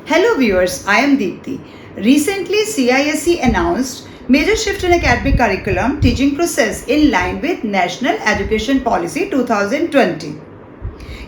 Hello viewers, I am Deepthi. Recently, CISE announced major shift in academic curriculum teaching process in line with National Education Policy 2020.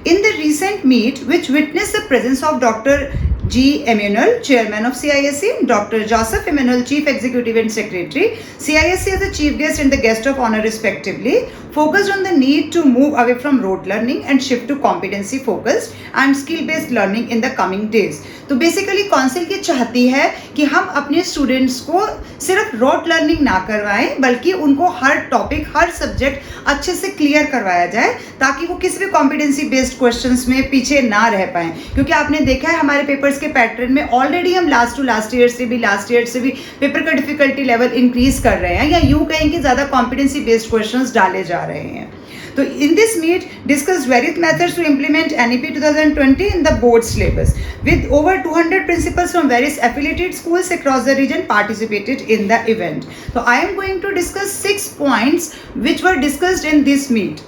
In the recent meet, which witnessed the presence of Dr. G. Emanuel, Chairman of CISE, Dr. Joseph Emanuel, Chief Executive and Secretary, CISE as the Chief Guest and the Guest of Honor respectively, focused on the need to move away from rote learning and shift to competency focused and skill based learning in the coming days. तो basically council ये चाहती है कि हम अपने students को सिर्फ rote learning ना करवाएं, बल्कि उनको हर टॉपिक, हर सब्जेक्ट अच्छे से क्लियर करवाया जाए ताकि वो किसी भी कॉम्पिटेंसी बेस्ड क्वेश्चंस में पीछे ना रह पाएं. क्योंकि आपने देखा है हमारे पेपर्स के पैटर्न में ऑलरेडी हम लास्ट ईयर से भी पेपर का डिफिकल्टी लेवल इंक्रीज कर रहे हैं, या यूं कहें कि ज़्यादा कॉम्पिटेंसी बेस्ड क्वेश्चंस डाले जा रहे हैं. So in this meet, discussed various methods to implement NEP 2020 in the board syllabus. With over 200 principals from various affiliated schools across the region participated in the event. So I am going to discuss 6 points which were discussed in this meet.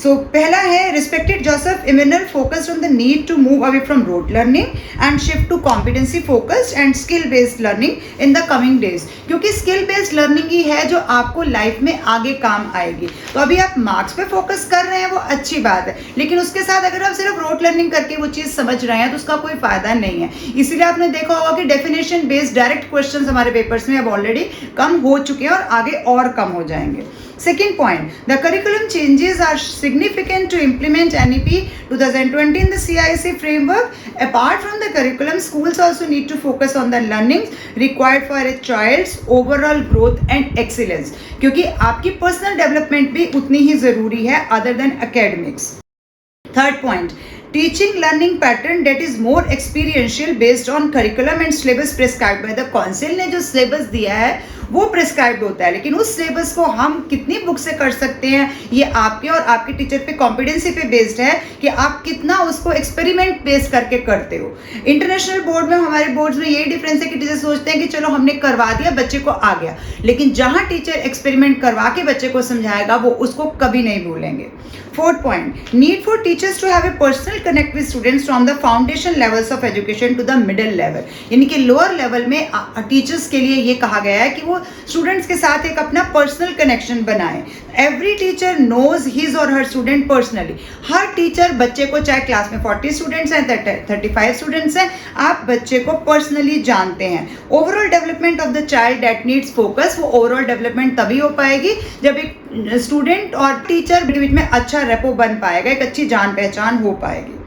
So पहला है respected Joseph Emanuel focused on the need to move away from rote learning and shift to competency focused and skill based learning in the coming days. क्योंकि skill based learning ही है जो आपको life में आगे काम आएगी. तो अभी आप मार्क्स पे फोकस कर रहे हैं, वो अच्छी बात है, लेकिन उसके साथ अगर आप सिर्फ रोट लर्निंग करके वो चीज़ समझ रहे हैं तो उसका कोई फायदा नहीं है. इसीलिए आपने देखा होगा कि डेफिनेशन बेस्ड डायरेक्ट क्वेश्चंस हमारे पेपर्स में अब ऑलरेडी कम हो चुके हैं और आगे और कम हो जाएंगे. Second point, the curriculum changes are significant to implement NEP 2020 in the CISE framework. Apart from the curriculum, schools also need to focus on the learning required for a child's overall growth and excellence. क्योंकि आपकी personal development भी उतनी ही ज़रूरी है other than academics. Third point, teaching learning pattern that is more experiential based on curriculum and syllabus prescribed by the council. ने जो syllabus दिया है वो प्रिस्क्राइब्ड होता है, लेकिन उस सिलेबस को हम कितनी बुक से कर सकते हैं ये आपके और आपके टीचर पे कॉम्पिटेंसी पे बेस्ड है कि आप कितना उसको एक्सपेरिमेंट बेस करके करते हो. इंटरनेशनल बोर्ड में, हमारे बोर्ड्स में यही डिफरेंस है कि टीचर सोचते हैं कि चलो हमने करवा दिया, बच्चे को आ गया, लेकिन जहां टीचर एक्सपेरिमेंट करवा के बच्चे को समझाएगा वो उसको कभी नहीं भूलेंगे. Fourth point, need for teachers to have a personal connect with students from the foundation levels of education to the middle level. यानी कि लोअर लेवल में टीचर्स के लिए ये कहा गया है कि वो स्टूडेंट्स के साथ एक अपना पर्सनल कनेक्शन बनाए. एवरी टीचर नोज हिज और हर स्टूडेंट पर्सनली. हर टीचर बच्चे को, चाहे क्लास में 40 स्टूडेंट्स हैं, 35 स्टूडेंट्स हैं, आप बच्चे को पर्सनली जानते हैं. Overall development of the child that needs focus. वो ओवरऑल डेवलपमेंट तभी हो पाएगी जब एक स्टूडेंट और टीचर के बीच में अच्छा रेपो बन पाएगा, एक अच्छी जान पहचान हो पाएगी.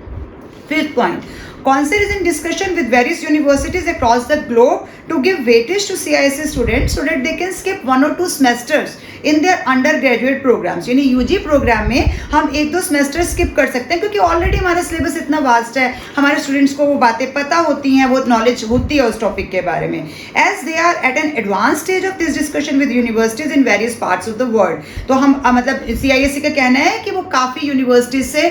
Fifth point, Council is in discussion with various universities across the globe to give weightage to CISE students so that they can skip 1 or 2 semesters in their undergraduate programs. यानी यूजी प्रोग्राम में हम 1-2 semester skip कर सकते हैं, क्योंकि already हमारा syllabus इतना vast है, हमारे स्टूडेंट्स को वो बातें पता होती हैं, वो नॉलेज होती है उस टॉपिक के बारे में. As they are at an advanced stage of this discussion with universities in various parts of the world. तो हम मतलब CISE का कहना है कि वो काफ़ी यूनिवर्सिटीज से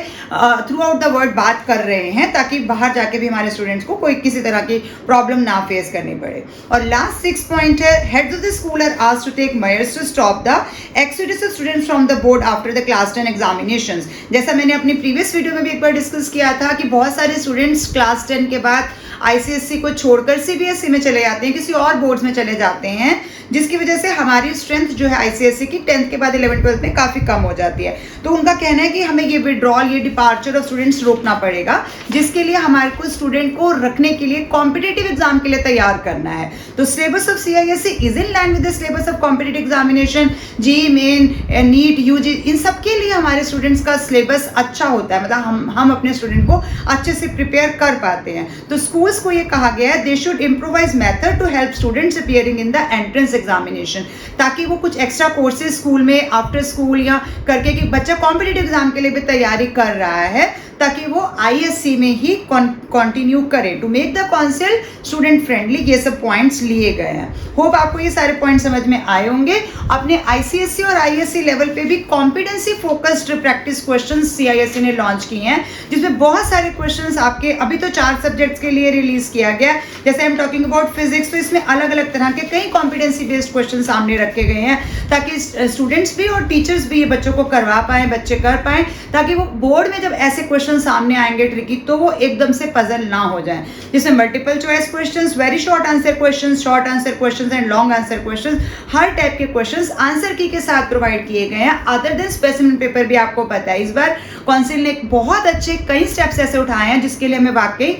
थ्रू आउट द वर्ल्ड बात कर रहे हैं ताकि बाहर जाके भी हमारे स्टूडेंट्स को कोई किसी तरह की प्रॉब्लम ना फेस करनी पड़े. और लास्ट 6 पॉइंट है, heads of the school are asked to take measures to stop the exodus of students from the board after the class 10 examinations. जैसा मैंने अपनी प्रीवियस वीडियो में भी एक बार डिस्कस किया था कि बहुत सारे स्टूडेंट्स क्लास 10 के बाद ICSE को छोड़कर CBSE में चले जाते हैं, किसी और बोर्ड्स में चले जाते हैं, जिसकी वजह से हमारी स्ट्रेंथ जो है ICSE की 10th के बाद 11th-12th में काफ़ी कम हो जाती है. तो उनका कहना है कि हमें ये विड्रॉल, ये डिपार्चर ऑफ स्टूडेंट्स रोकना पड़ेगा, जिसके लिए हमारे को स्टूडेंट को रखने के लिए कॉम्पिटिटिव एग्जाम के लिए तैयार करना है. तो syllabus of CISE is in line with the syllabus of competitive examination, JEE main, NEET, UG, इन सब के लिए हमारे स्टूडेंट्स का सिलेबस अच्छा होता है, मतलब हम अपने स्टूडेंट को अच्छे से प्रिपेयर कर पाते हैं. तो स्कूल्स को ये कहा गया है they should improvise method to help students appearing in the entrance examination, ताकि वो कुछ एक्स्ट्रा कोर्सेज स्कूल में आफ्टर स्कूल या करके कि बच्चा कॉम्पिटिटिव एग्जाम के लिए भी तैयारी कर रहा है ताकि वो ISC में ही कंटिन्यू करें. To make the council student friendly, ये सब पॉइंट्स लिए गए हैं. होप आपको ये सारे पॉइंट समझ में आए होंगे. अपने ICSE और ISC लेवल पे भी competency focused practice questions CISE ने लॉन्च किए हैं, जिसमें बहुत सारे क्वेश्चंस आपके अभी तो 4 सब्जेक्ट्स के लिए रिलीज किया गया. जैसे I am talking about physics, तो इसमें अलग अलग तरह के कई कॉम्पिटेंसी बेस्ड क्वेश्चन सामने रखे गए हैं ताकि स्टूडेंट्स भी और टीचर्स भी ये बच्चों को करवा पाएँ, बच्चे कर पाएँ, ताकि वो बोर्ड में जब ऐसे क्वेश्चन क्वेश्चन सामने आएंगे ट्रिकी, तो वो एकदम से पजल ना हो जाए। जिसमें multiple choice questions, very short answer questions, short answer questions and long answer questions, her type के क्वेश्चंस आंसर की के साथ प्रोवाइड किए गए हैं। अदर देन स्पेसिमेन पेपर भी आपको पता है, इस बार काउंसिल ने बहुत अच्छे कई स्टेप्स ऐसे उठाए हैं जिसके लिए हमें वाकई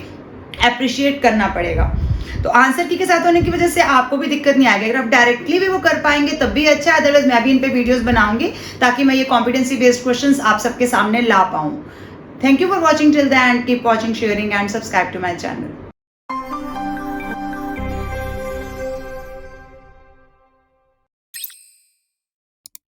अप्रिशिएट करना पड़ेगा। तो आंसर की के साथ होने की वजह से आपको भी दिक्कत नहीं आएगी। अगर आप डायरेक्टली भी वो कर पाएंगे तब भी अच्छा है, अदरवाइज मैं भी इन पे वीडियोस बनाऊंगी ताकि मैं ये कॉम्पिटेंसी बेस्ड क्वेश्चंस आप सबके सामने ला पाऊँ। Thank you for watching till the end, keep watching, sharing and subscribe to my channel.